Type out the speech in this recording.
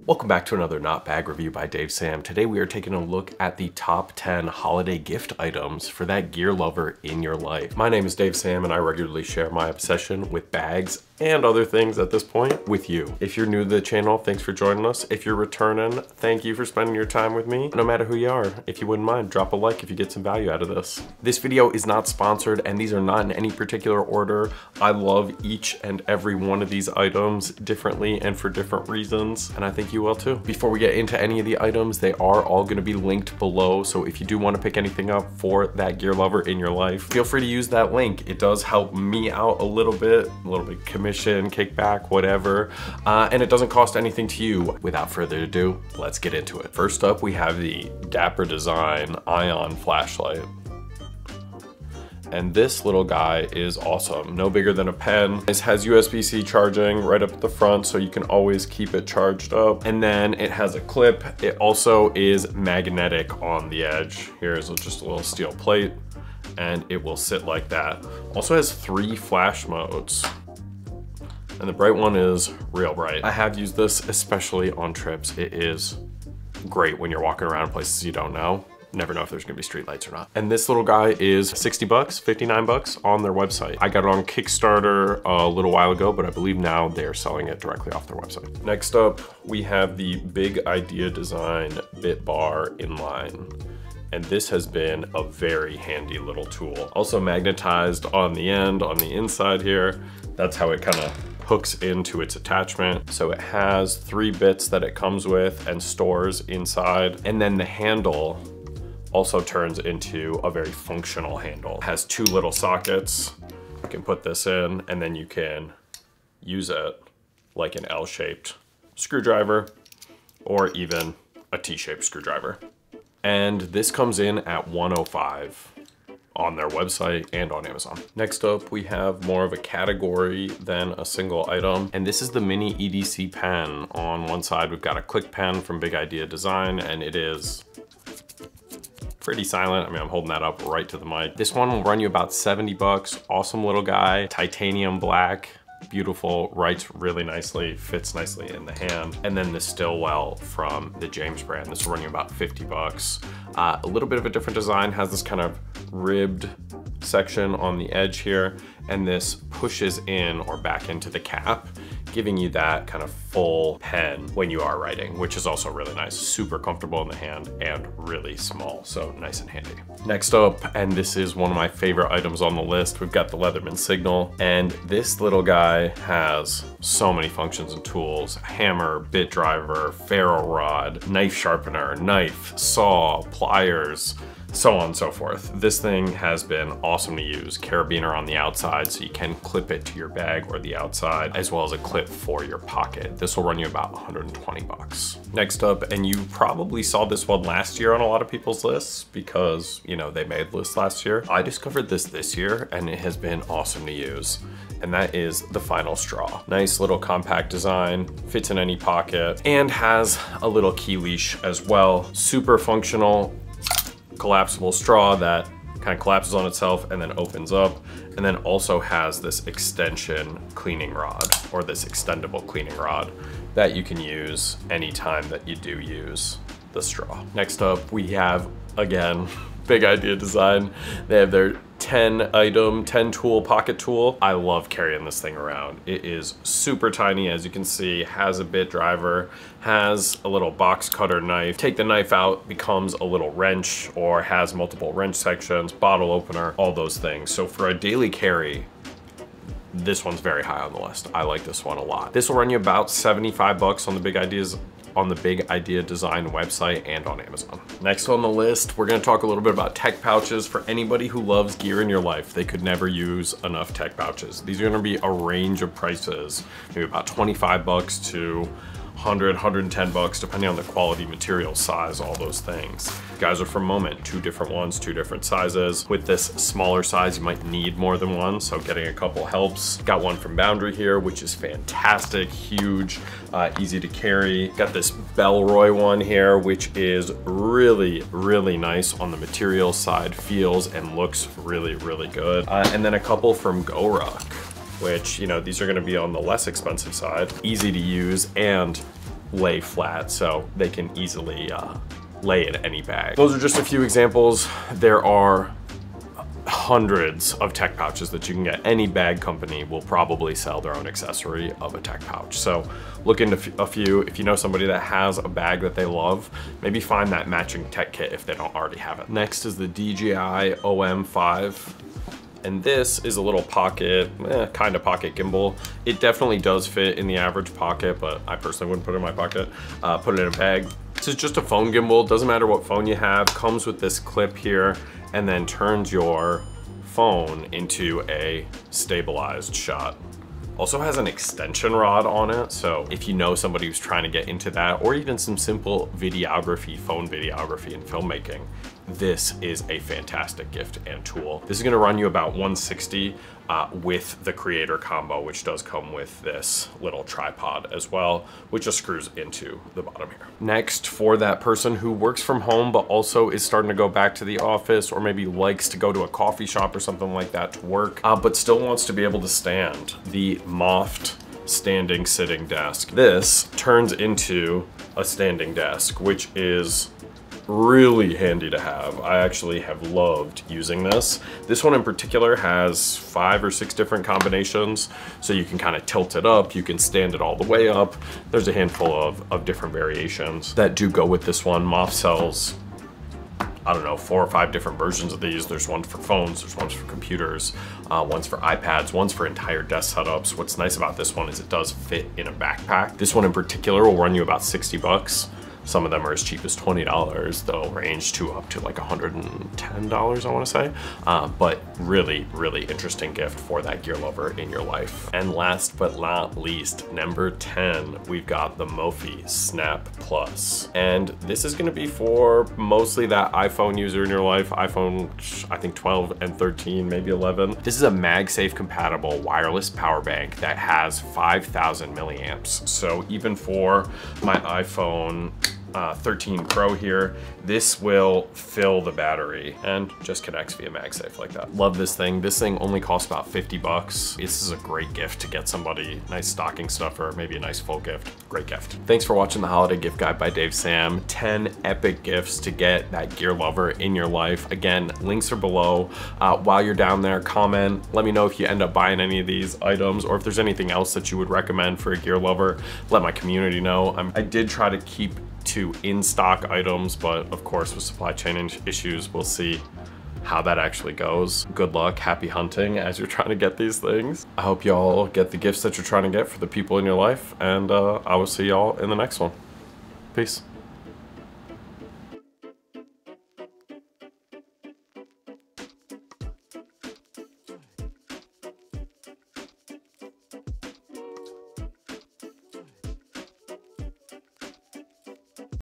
Welcome back to another Not Bag review by Dave Sam. Today we are taking a look at the top 10 holiday gift items for that gear lover in your life. My name is Dave Sam and I regularly share my obsession with bags and other things at this point with you. If you're new to the channel, thanks for joining us. If you're returning, thank you for spending your time with me. No matter who you are, if you wouldn't mind, drop a like if you get some value out of this. This video is not sponsored and these are not in any particular order. I love each and every one of these items differently and for different reasons, and I think you will too. Before we get into any of the items, they are all going to be linked below, so if you do want to pick anything up for that gear lover in your life, feel free to use that link. It does help me out a little bit commission, kickback, whatever, and it doesn't cost anything to you. Without further ado, let's get into it. First up, we have the Dapper design ion flashlight. And this little guy is awesome. No bigger than a pen. This has USB-C charging right up at the front, so you can always keep it charged up. And then it has a clip. It also is magnetic on the edge. Here's just a little steel plate, and it will sit like that. Also has 3 flash modes. And the bright one is real bright. I have used this especially on trips. It is great when you're walking around places you don't know. Never know if there's gonna be street lights or not. And this little guy is 60 bucks, 59 bucks on their website. I got it on Kickstarter a little while ago, but I believe now they're selling it directly off their website. Next up, we have the Big Idea Design Bit Bar Inline. And this has been a very handy little tool. Also magnetized on the end, on the inside here. That's how it kind of hooks into its attachment. So it has 3 bits that it comes with and stores inside. And then the handle also turns into a very functional handle. It has 2 little sockets. You can put this in and then you can use it like an L-shaped screwdriver or even a T-shaped screwdriver. And this comes in at $105 on their website and on Amazon. Next up, we have more of a category than a single item. And this is the mini EDC pen. On one side, we've got a click pen from Big Idea Design, and it is pretty silent. I mean, I'm holding that up right to the mic. This one will run you about 70 bucks. Awesome little guy, titanium black. Beautiful, writes really nicely, fits nicely in the hand. And then the Stillwell from the James brand. This will run you about 50 bucks. A little bit of a different design, has this kind of ribbed section on the edge here, and this pushes in or back into the cap, giving you that kind of full pen when you are writing, which is also really nice. Super comfortable in the hand and really small, so nice and handy. Next up, and this is one of my favorite items on the list, we've got the Leatherman Signal. And this little guy has so many functions and tools: hammer, bit driver, ferro rod, knife sharpener, knife, saw, pliers, so on and so forth. This thing has been awesome to use. Carabiner on the outside, so you can clip it to your bag or the outside, as well as a clip for your pocket. This will run you about 120 bucks. Next up, and you probably saw this one last year on a lot of people's lists because, you know, they made lists last year. I discovered this year and it has been awesome to use. And that is the FinalStraw. Nice little compact design, fits in any pocket, and has a little key leash as well. Super functional, collapsible straw that kind of collapses on itself and then opens up, and then also has this extension cleaning rod, or this extendable cleaning rod that you can use anytime that you do use the straw. Next up, we have, again, Big Idea Design. They have their 10 tool pocket tool. I love carrying this thing around. It is super tiny, as you can see, has a bit driver, has a little box cutter knife. Take the knife out, becomes a little wrench, or has multiple wrench sections, bottle opener, all those things. So for a daily carry, this one's very high on the list. I like this one a lot. This will run you about 75 bucks on the Big Idea Design website and on Amazon. Next on the list, we're gonna talk a little bit about tech pouches. For anybody who loves gear in your life, they could never use enough tech pouches. These are gonna be a range of prices, maybe about 25 bucks to 100, 110 bucks, depending on the quality, material, size, all those things. Guys are from Moment, 2 different ones, 2 different sizes. With this smaller size, you might need more than one, so getting a couple helps. Got one from Boundary here, which is fantastic, huge, easy to carry. Got this Bellroy one here, which is really, really nice on the material side, feels and looks really, really good. And then a couple from GoRuck. which, you know, these are gonna be on the less expensive side. Easy to use and lay flat, so they can easily lay in any bag. Those are just a few examples. There are hundreds of tech pouches that you can get. Any bag company will probably sell their own accessory of a tech pouch. So look into a few. If you know somebody that has a bag that they love, maybe find that matching tech kit if they don't already have it. Next is the DJI OM5. And this is a little pocket, kind of pocket gimbal. It definitely does fit in the average pocket, but I personally wouldn't put it in my pocket. Put it in a bag. This is just a phone gimbal. Doesn't matter what phone you have. Comes with this clip here and then turns your phone into a stabilized shot. Also has an extension rod on it, so if you know somebody who's trying to get into that, or even some simple videography, phone videography and filmmaking, this is a fantastic gift and tool. This is gonna run you about $160 with the creator combo, which does come with this little tripod as well, which just screws into the bottom here. Next, for that person who works from home, but also is starting to go back to the office, or maybe likes to go to a coffee shop or something like that to work, but still wants to be able to stand, the MOFT standing sitting desk. This turns into a standing desk, which is really handy to have. I actually have loved using this. This one in particular has 5 or 6 different combinations, so you can kind of tilt it up, you can stand it all the way up. There's a handful of different variations that do go with this one. MOFT sells, I don't know, 4 or 5 different versions of these. There's one for phones, there's ones for computers, one's for iPads, one's for entire desk setups. What's nice about this one is it does fit in a backpack. This one in particular will run you about 60 bucks. Some of them are as cheap as $20. They'll range to up to like $110, I wanna say. But really, really interesting gift for that gear lover in your life. And last but not least, number 10, we've got the Mophie SNAP Plus. And this is gonna be for mostly that iPhone user in your life, iPhone, I think 12 and 13, maybe 11. This is a MagSafe compatible wireless power bank that has 5,000 milliamps. So even for my iPhone 13 Pro here, this will fill the battery and just connects via MagSafe like that. Love this thing. This thing only costs about 50 bucks. This is a great gift to get somebody, nice stocking stuffer, maybe a nice full gift. Great gift. Thanks for watching the Holiday Gift Guide by Dave Sam. 10 epic gifts to get that gear lover in your life. Again, links are below. While you're down there, comment. Let me know if you end up buying any of these items, or if there's anything else that you would recommend for a gear lover. Let my community know. I did try to keep to in-stock items, but of course with supply chain issues, we'll see how that actually goes. Good luck, happy hunting as you're trying to get these things. I hope y'all get the gifts that you're trying to get for the people in your life, and I will see y'all in the next one. Peace.